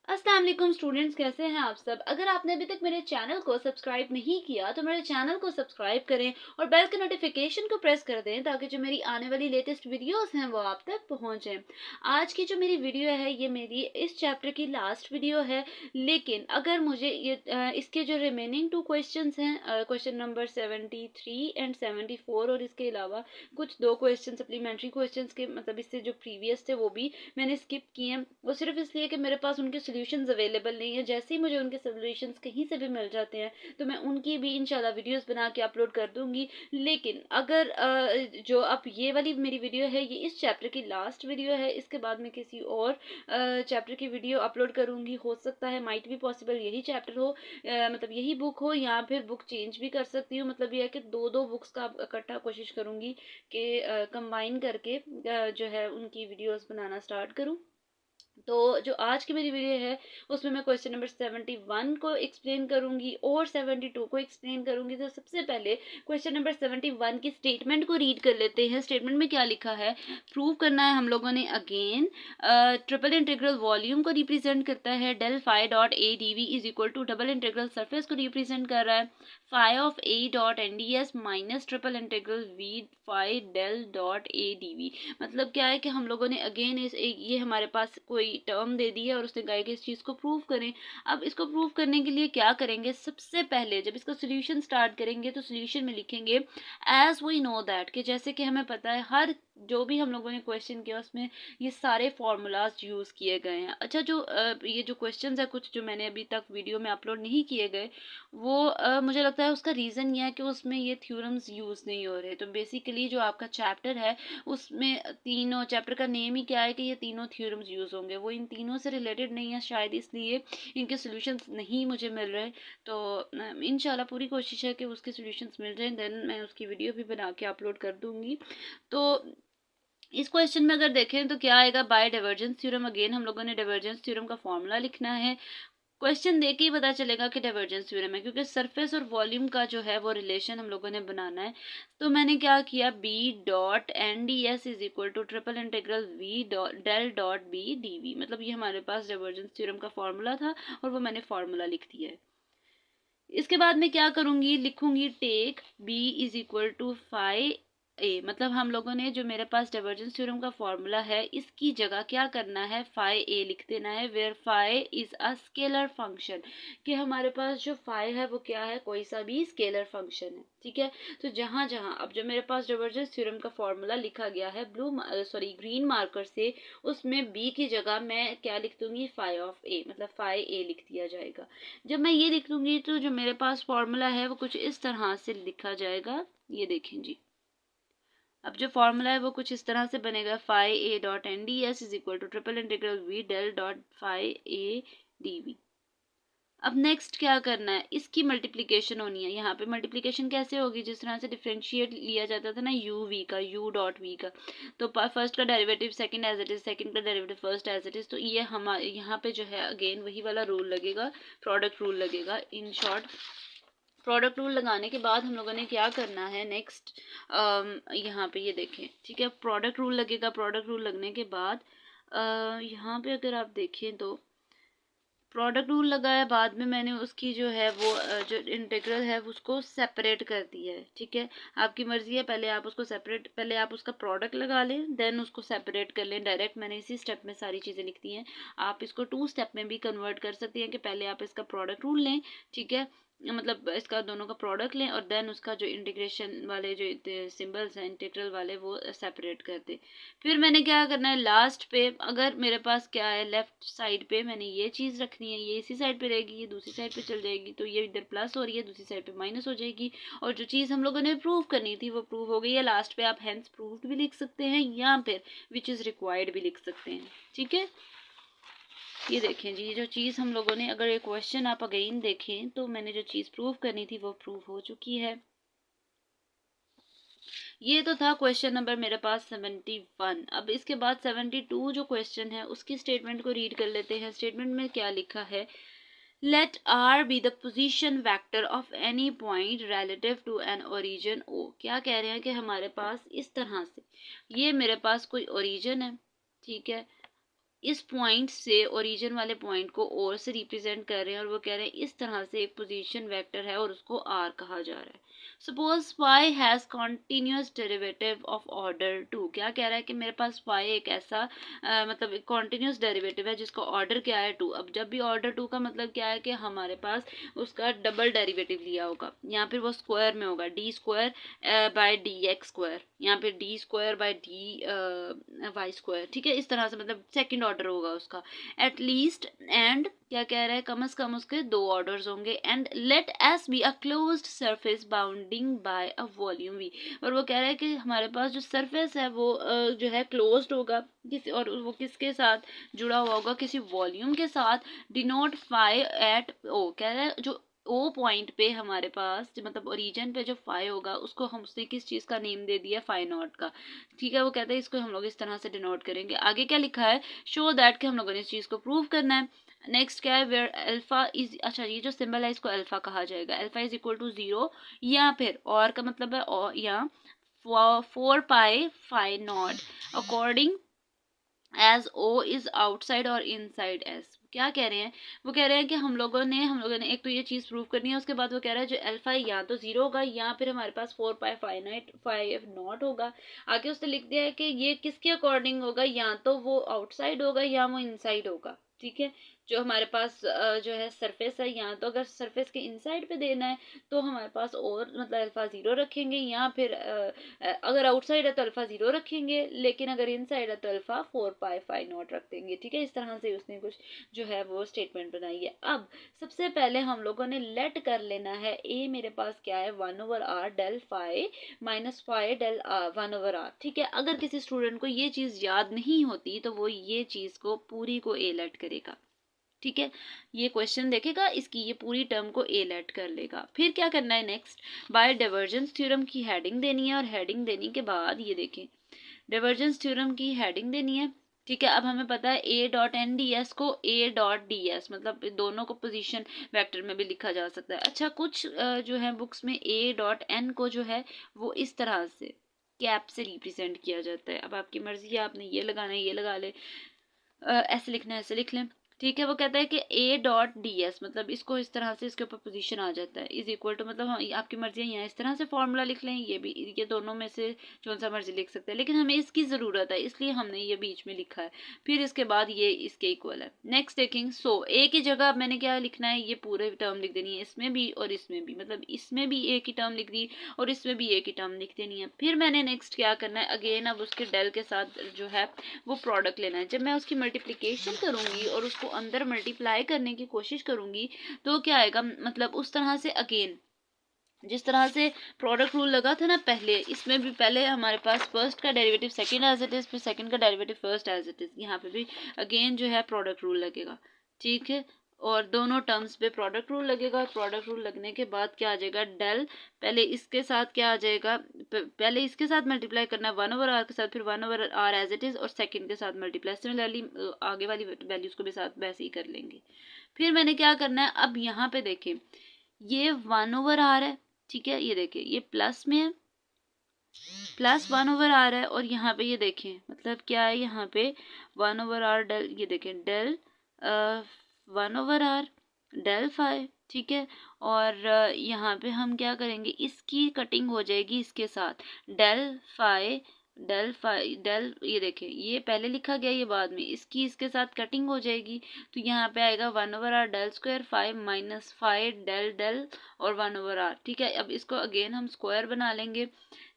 अस्सलाम वालेकुम स्टूडेंट्स, कैसे हैं आप सब। अगर आपने अभी तक मेरे चैनल को सब्सक्राइब नहीं किया तो मेरे चैनल को सब्सक्राइब करें और बेल के नोटिफिकेशन को प्रेस कर दें ताकि जो मेरी आने वाली लेटेस्ट वीडियोस हैं वो आप तक पहुंचें। आज की जो मेरी वीडियो है ये मेरी इस चैप्टर की लास्ट वीडियो है, लेकिन अगर मुझे इसके जो रिमेनिंग 2 क्वेश्चंस हैं, क्वेश्चन नंबर 73 एंड 74, और इसके अलावा कुछ 2 क्वेश्चन सप्लीमेंट्री क्वेश्चंस के मतलब इससे जो प्रीवियस थे वो भी मैंने स्किप किए हैं। वो सिर्फ इसलिए कि मेरे पास उनके सॉल्यूशंस अवेलेबल नहीं है। जैसे ही मुझे उनके सॉल्यूशंस कहीं से भी मिल जाते हैं तो मैं उनकी भी इंशाल्लाह वीडियोस बना के अपलोड कर दूंगी। लेकिन अगर जो अब ये वाली मेरी वीडियो है ये इस चैप्टर की लास्ट वीडियो है, इसके बाद मैं किसी और चैप्टर की वीडियो अपलोड करूंगी। हो सकता है, माइट भी पॉसिबल यही चैप्टर हो, मतलब यही बुक हो, या फिर बुक चेंज भी कर सकती हूँ। मतलब ये है कि दो दो बुक्स का इकट्ठा कोशिश करूंगी कि कंबाइन करके जो है उनकी वीडियोस बनाना स्टार्ट करूँ। तो जो आज की मेरी वीडियो है उसमें मैं क्वेश्चन नंबर 71 को एक्सप्लेन करूंगी और 72 को एक्सप्लेन करूंगी। तो सबसे पहले क्वेश्चन नंबर 71 की स्टेटमेंट को रीड कर लेते हैं। स्टेटमेंट में क्या लिखा है, प्रूव करना है हम लोगों ने। अगेन ट्रिपल इंटीग्रल वॉल्यूम को रिप्रेजेंट करता है, del phi dot A d V is equal to double integral surface को रिप्रेजेंट कर रहा है, phi of A dot n d S minus triple integral V phi del dot A d V. मतलब क्या है कि हम लोगों ने अगेन ये हमारे पास कोई टर्म दे दी है और उसने कहा कि इस चीज़ को प्रूव करें। अब इसको प्रूव करने के लिए क्या करेंगे, सबसे पहले जब इसका सोल्यूशन स्टार्ट करेंगे तो सोल्यूशन में लिखेंगे एज वी नो दैट, कि जैसे कि हमें पता है हर जो भी हम लोगों ने क्वेश्चन किया उसमें ये सारे फॉर्मूलाज यूज़ किए गए हैं। अच्छा, जो ये जो क्वेश्चंस है कुछ जो मैंने अभी तक वीडियो में अपलोड नहीं किए गए वो मुझे लगता है उसका रीज़न ये है कि उसमें ये थ्योरम्स यूज़ नहीं हो रहे। तो बेसिकली जो आपका चैप्टर है उसमें तीनों चैप्टर का नेम ही क्या है कि ये तीनों थ्योरम्स यूज़ होंगे, वो इन तीनों से रिलेटेड नहीं है, शायद इसलिए इनके सॉल्यूशंस नहीं मुझे मिल रहे। तो इंशाल्लाह पूरी कोशिश है कि उसके सॉल्यूशंस मिल जाएं, देन मैं उसकी वीडियो भी बना के अपलोड कर दूंगी। तो इस क्वेश्चन में अगर देखें तो क्या आएगा, बाय डाइवर्जेंस थ्योरम। अगेन हम लोगों ने डाइवर्जेंस थ्योरम का फॉर्मूला लिखना है। क्वेश्चन देख के ही पता चलेगा कि डाइवर्जेंस थ्योरम है, क्योंकि सरफेस और वॉल्यूम का जो है वो रिलेशन हम लोगों ने बनाना है। तो मैंने क्या किया, B dot n d S is equal to triple integral V dot del dot B d V. मतलब ये हमारे पास डाइवर्जेंस थ्योरम का फॉर्मूला था और वो मैंने फॉर्मूला लिख दिया है। इसके बाद मैं क्या करूंगी, लिखूंगी take B is equal to phi A. मतलब हम लोगों ने जो मेरे पास डाइवर्जेंस थ्योरम का फॉर्मूला है इसकी जगह क्या करना है, फाई ए लिख देना है, where phi is a scalar function. कि हमारे पास जो फाई है वो क्या है, कोई सा भी स्केलर फंक्शन है। ठीक है, तो जहां जहां अब जो मेरे पास डाइवर्जेंस थ्योरम का फॉर्मूला लिखा गया है ग्रीन मार्कर से, उसमें बी की जगह मैं क्या लिख दूंगी, फाई ऑफ ए, मतलब फाई ए लिख दिया जाएगा। जब मैं ये लिख लूंगी तो जो मेरे पास फॉर्मूला है वो कुछ इस तरह से लिखा जाएगा। ये देखें जी, अब जो फॉर्मूला है वो कुछ इस तरह से बनेगा, phi A dot n d S is equal to triple integral V del dot phi A d V. अब नेक्स्ट क्या करना है, इसकी मल्टीप्लिकेशन होनी है। यहाँ पे मल्टीप्लिकेशन कैसे होगी, जिस तरह से डिफरेंशिएट लिया जाता था ना यू वी का, यू डॉट वी का, तो फर्स्ट का derivative second as it is, second का derivative first as it is. तो ये हमारे यहाँ पे जो है अगेन वही वाला रूल लगेगा, प्रोडक्ट रूल लगेगा। इन शॉर्ट प्रोडक्ट रूल लगाने के बाद हम लोगों ने क्या करना है नेक्स्ट, यहाँ पे ये देखें, ठीक है, प्रोडक्ट रूल लगेगा। प्रोडक्ट रूल लगने के बाद यहाँ पे अगर आप देखें तो प्रोडक्ट रूल लगाया, बाद में मैंने उसकी जो है वो जो इंटीग्रल है उसको सेपरेट कर दिया है। ठीक है, आपकी मर्जी है, पहले आप उसको सेपरेट, पहले आप उसका प्रोडक्ट लगा लें देन उसको सेपरेट कर लें। डायरेक्ट मैंने इसी स्टेप में सारी चीज़ें लिख दी हैं। आप इसको 2 स्टेप में भी कन्वर्ट कर सकती हैं कि पहले आप इसका प्रोडक्ट रूल लें, ठीक है, मतलब इसका दोनों का प्रोडक्ट लें और देन उसका जो इंटीग्रेशन वाले जो सिंबल्स हैं इंटीग्रल वाले वो सेपरेट कर दें। फिर मैंने क्या करना है, लास्ट पे अगर मेरे पास क्या है, लेफ्ट साइड पे मैंने ये चीज़ रखनी है, ये इसी साइड पे रहेगी, ये दूसरी साइड पे चल जाएगी, तो ये इधर प्लस हो रही है, दूसरी साइड पे माइनस हो जाएगी। और जो चीज़ हम लोगों ने प्रूव करनी थी वो प्रूव हो गई है। लास्ट पे आप हेंस प्रूव्ड भी लिख सकते हैं या फिर विच इज़ रिक्वायर्ड भी लिख सकते हैं। ठीक है, ये देखें जी, जो चीज़ हम लोगों ने, अगर ये क्वेश्चन आप अगेन देखें तो मैंने जो चीज़ प्रूव करनी थी वो प्रूव हो चुकी है। ये तो था क्वेश्चन नंबर मेरे पास 71। अब इसके बाद 72 जो क्वेश्चन है उसकी स्टेटमेंट को रीड कर लेते हैं। स्टेटमेंट में क्या लिखा है, let r be the position vector of any point relative to an origin O. क्या कह रहे हैं कि हमारे पास इस तरह से ये मेरे पास कोई ओरिजिन है, ठीक है, इस पॉइंट से ओरिजिन वाले पॉइंट को और से रिप्रेजेंट कर रहे हैं और वो कह रहे हैं इस तरह से एक पोजीशन वेक्टर है और उसको आर कहा जा रहा है। Suppose phi has continuous derivative of order 2। क्या कह रहा है कि मेरे पास फाई एक ऐसा मतलब कॉन्टिन्यूस डेरिवेटिव है जिसका ऑर्डर क्या है 2। अब जब भी ऑर्डर 2 का मतलब क्या है कि हमारे पास उसका डबल डेरिवेटिव लिया होगा, यहाँ पर वो स्क्वायर में होगा, d square by d x square, यहाँ पे d square by d y square. ठीक है, इस तरह से मतलब सेकंड ऑर्डर होगा उसका एटलीस्ट। एंड क्या कह रहा है, कम से कम उसके 2 ऑर्डर्स होंगे। And let S be a closed surface bounding by a volume V. और वो कह रहा है कि हमारे पास जो सरफेस है वो जो है क्लोज्ड होगा किसी, और वो किसके साथ जुड़ा हुआ होगा, किसी वॉल्यूम के साथ। डिनोट फाई एट ओ, कह रहा है जो ओ पॉइंट पे हमारे पास मतलब ओरिजिन पे जो फाई होगा उसको हम उसने किस चीज़ का नेम दे दिया, फाई नॉट का। ठीक है, वो कहते हैं इसको हम लोग इस तरह से डिनोट करेंगे। आगे क्या लिखा है, शो दैट कि हम लोगों ने इस चीज़ को प्रूव करना है। नेक्स्ट क्या है, वेयर अल्फा इज, अच्छा ये जो सिंबल है इसको अल्फा कहा जाएगा। अल्फा इज इक्वल टू 0 या फिर और का मतलब है और या 4 pi phi naught according as O is outside और इनसाइड एस। क्या कह रहे हैं, वो कह रहे हैं कि हम लोगों ने एक तो ये चीज़ प्रूव करनी है, उसके बाद वो कह रहा है जो अल्फा या तो 0 होगा या फिर हमारे पास 4 पाई फाइव नॉट होगा। आगे उसने लिख दिया है कि ये किसके अकॉर्डिंग होगा, या तो वो आउटसाइड होगा या वो इनसाइड होगा। ठीक है, जो हमारे पास जो है सरफेस है, या तो अगर सरफेस के इनसाइड पे देना है तो हमारे पास और मतलब अल्फा 0 रखेंगे, या फिर अगर आउटसाइड है तो अल्फा 0 रखेंगे, लेकिन अगर इनसाइड है तो अल्फा 4 पाई फाइव नॉट रख देंगे। ठीक है, इस तरह से उसने कुछ जो है वो स्टेटमेंट बनाई है। अब सबसे पहले हम लोगों ने लेट कर लेना है ए मेरे पास क्या है 1/r del phi minus phi del 1/r। ठीक है, अगर किसी स्टूडेंट को ये चीज़ याद नहीं होती तो वो ये चीज़ को पूरी को ए लेट करेगा। ठीक है, ये क्वेश्चन देखेगा, इसकी ये पूरी टर्म को ए लेट कर लेगा। फिर क्या करना है, नेक्स्ट बाय डाइवर्जेंस थ्योरम की हेडिंग देनी है, और हेडिंग देने के बाद ये देखें डाइवर्जेंस थ्योरम की हेडिंग देनी है। ठीक है, अब हमें पता है A dot n d S को ए डॉट डी एस मतलब दोनों को पोजीशन वेक्टर में भी लिखा जा सकता है। अच्छा, कुछ जो है बुक्स में ए डॉट एन को जो है वो इस तरह से कैप से रिप्रेजेंट किया जाता है। अब आपकी मर्जी है, आपने ये लगाना है ये लगा ले, ऐसे लिखना है ऐसे लिख लें। ठीक है, वो कहता है कि ए डॉट डी एस मतलब इसको इस तरह से इसके ऊपर पोजीशन आ जाता है इज इक्वल टू मतलब हाँ, आपकी मर्जी है, यहाँ इस तरह से फॉर्मूला लिख लें, ये भी, ये दोनों में से जो सा मर्जी लिख सकते हैं, लेकिन हमें इसकी ज़रूरत है इसलिए हमने ये बीच में लिखा है। फिर इसके बाद ये इसके इक्वल है। नेक्स्ट टेकिंग सो ए की जगह अब मैंने क्या लिखना है, ये पूरे टर्म लिख देनी है, इसमें भी और इसमें भी, मतलब इसमें भी ए की टर्म लिख दी और इसमें भी ए की टर्म लिख देनी है। फिर मैंने नेक्स्ट क्या करना है, अगेन अब उसके डेल के साथ जो है वो प्रोडक्ट लेना है। जब मैं उसकी मल्टीप्लिकेशन करूंगी और उसको अंदर मल्टीप्लाई करने की कोशिश करूंगी तो क्या आएगा, मतलब उस तरह से अगेन जिस तरह से प्रोडक्ट रूल लगा था ना पहले, इसमें भी पहले हमारे पास फर्स्ट का derivative second as it is, फिर सेकंड का derivative first as it is, यहाँ पे भी अगेन जो है प्रोडक्ट रूल लगेगा। ठीक है, और दोनों टर्म्स पे प्रोडक्ट रूल लगेगा। प्रोडक्ट रूल लगने के बाद क्या आ जाएगा, डेल पहले इसके साथ क्या आ जाएगा, पहले इसके साथ मल्टीप्लाई करना है 1/r के साथ, फिर 1/r एज इट इज और सेकंड के साथ मल्टीप्लाई, सिमिलरली आगे वाली वैल्यूज को भी साथ वैसे ही कर लेंगे। फिर मैंने क्या करना है, अब यहाँ पे देखें ये 1/r है। ठीक है, ये देखिए ये प्लस में है, प्लस 1/r है, और यहाँ पे ये देखें मतलब क्या है, यहाँ पे 1/r डेल, ये देखें डेल 1/r डेल फाई। ठीक है, और यहाँ पे हम क्या करेंगे, इसकी कटिंग हो जाएगी इसके साथ, डेल फाई डेल, ये देखें ये पहले लिखा गया ये बाद में, इसकी इसके साथ कटिंग हो जाएगी तो यहाँ पे आएगा 1/r del square phi minus phi del del और 1/r। ठीक है, अब इसको अगेन हम स्क्वायर बना लेंगे।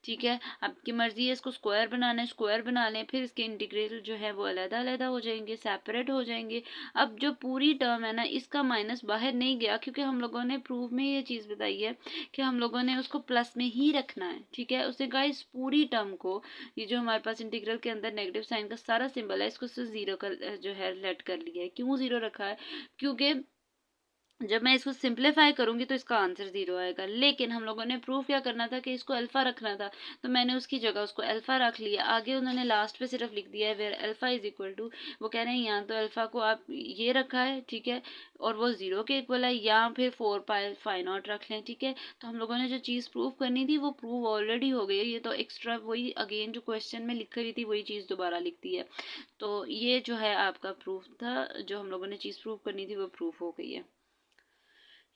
ठीक है, आपकी मर्जी है इसको स्क्वायर बनाना है, स्क्वायर बना लें, फिर इसके इंटीग्रल जो है वो अलग-अलग हो जाएंगे, सेपरेट हो जाएंगे। अब जो पूरी टर्म है ना इसका माइनस बाहर नहीं गया, क्योंकि हम लोगों ने प्रूफ में ये चीज़ बताई है कि हम लोगों ने उसको प्लस में ही रखना है। ठीक है, उसने कहा इस पूरी टर्म को, ये जो हमारे पास इंटीग्रल के अंदर नेगेटिव साइन का सारा सिंबल है, इसको सिर्फ 0 का जो है लेट कर लिया है। क्यों 0 रखा है, क्योंकि जब मैं इसको सिंप्लीफाई करूँगी तो इसका आंसर 0 आएगा। लेकिन हम लोगों ने प्रूफ क्या करना था कि इसको अल्फ़ा रखना था, तो मैंने उसकी जगह उसको अल्फ़ा रख लिया। आगे उन्होंने लास्ट पे सिर्फ लिख दिया है where alpha is equal to, वो कह रहे हैं या तो अल्फ़ा को आप ये रखा है, ठीक है, और वो 0 के इक्वल है, या फिर 4 पाई फाई नॉट रख लें, ठीक है। तो हम लोगों ने जो चीज़ प्रूव करनी थी वो प्रूव ऑलरेडी हो गई है। ये तो एक्स्ट्रा वही अगेन जो क्वेश्चन में लिख रही थी वही चीज़ दोबारा लिख दी है। तो ये जो है आपका प्रूफ था, जो हम लोगों ने चीज़ प्रूव करनी थी वो प्रूफ हो गई है।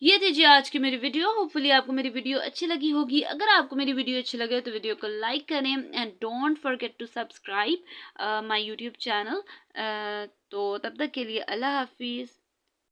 ये थी जी आज की मेरी वीडियो। होपफुली आपको मेरी वीडियो अच्छी लगी होगी। अगर आपको मेरी वीडियो अच्छी लगे तो वीडियो को लाइक करें and don't forget to subscribe my YouTube channel. तो तब तक के लिए अल्लाह हाफिज़।